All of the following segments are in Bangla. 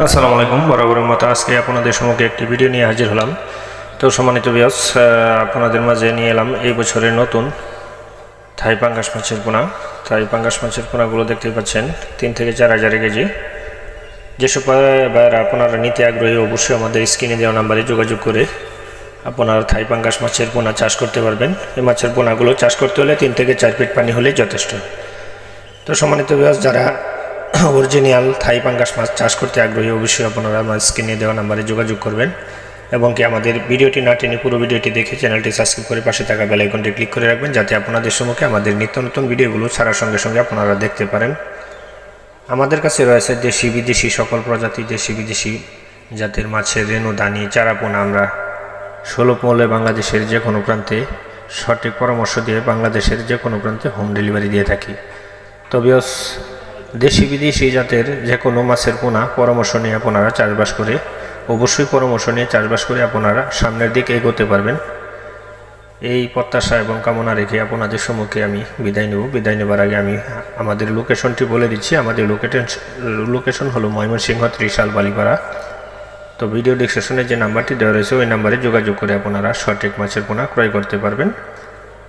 আসসালামু আলাইকুম। বরাবরের মতো আজকে আপনাদের সম্মুখে একটি ভিডিও নিয়ে হাজির হলাম। তো সম্মানিত ভিউয়ার্স, আপনাদের মাঝে নিয়ে এলাম এই বছরের নতুন থাই পাঙ্গাস মাছের পোনা। থাই পাঙ্গাস মাছের পোনাগুলো দেখতে পাচ্ছেন 3 থেকে 4 হাজার কেজি। যেসব ভাইয়েরা আপনারা নিতে আগ্রহী অবশ্যই আমাদের স্ক্রিনে দেওয়া নাম্বারে যোগাযোগ করে আপনারা থাই পাঙ্গাস মাছের পোনা চাষ করতে পারবেন। এই মাছের পোনাগুলো চাষ করতে হলে 3 থেকে 4 ফিট পানি হলেই যথেষ্ট। তো সম্মানিত ভিউয়ার্স, যারা অরিজিনাল থাই পাঙ্গাস মাছ চাষ করতে আগ্রহী অবশ্যই আপনারা আমার স্ক্রিনে দেওয়া নাম্বারে যোগাযোগ করবেন এবং কি আমাদের ভিডিওটি না টেনে পুরো ভিডিওটি দেখে চ্যানেলটি সাবস্ক্রাইব করে পাশে থাকা বেল আইকনটি ক্লিক করে রাখবেন, যাতে আপনাদের সম্মুখে আমাদের নিত্য নতুন ভিডিওগুলো ছাড়ার সঙ্গে সঙ্গে আপনারা দেখতে পারেন। আমাদের কাছে রয়েছে দেশি বিদেশি সকল প্রজাতি, দেশি বিদেশি জাতের মাছের রেণু, দানি, চারাপোনা আমরা সুলভ মূল্যে বাংলাদেশের যে কোনো প্রান্তে সঠিক পরামর্শ দিয়ে বাংলাদেশের যে কোনো প্রান্তে হোম ডেলিভারি দিয়ে থাকি। তবে দেশি বিদেশি জাতের যে কোনো মাছের পোনা পরামর্শ নিয়ে আপনারা চাষবাস করে অবশ্যই পরামর্শ নিয়ে চাষবাস করে আপনারা সামনের দিকে এগোতে পারবেন, এই প্রত্যাশা এবং কামনা রেখে আপনাদের সম্মুখে আমি বিদায় নেব। বিদায় নেবার আগে আমি আমাদের লোকেশনটি বলে দিচ্ছি। আমাদের লোকেশন হলো ময়মনসিংহ ত্রিশাল বালিপাড়া। তো ভিডিও ডিসক্রিপশনে যে নাম্বারটি দেওয়া রয়েছে ওই নাম্বারে যোগাযোগ করে আপনারা সঠিক মাছের পোনা ক্রয় করতে পারবেন।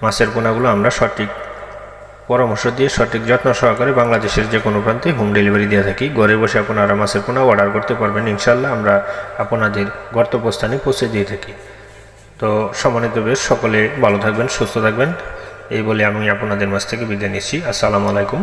মাছের পোনাগুলো আমরা সঠিক পরামর্শ দিয়ে সঠিক যত্ন সহকারে বাংলাদেশের যে কোনো প্রান্তে হোম ডেলিভারি দিয়ে থাকি। ঘরে বসে আপনারা মাছের পোনা অর্ডার করতে পারবেন, ইনশাল্লাহ আমরা আপনাদের গন্তব্যস্থানে পৌঁছে দিয়ে থাকি। তো সম্মানিত বেশ, সকলে ভালো থাকবেন, সুস্থ থাকবেন, এই বলে আমি আপনাদের মাছ থেকে বিদায় নিচ্ছি। আসসালামু আলাইকুম।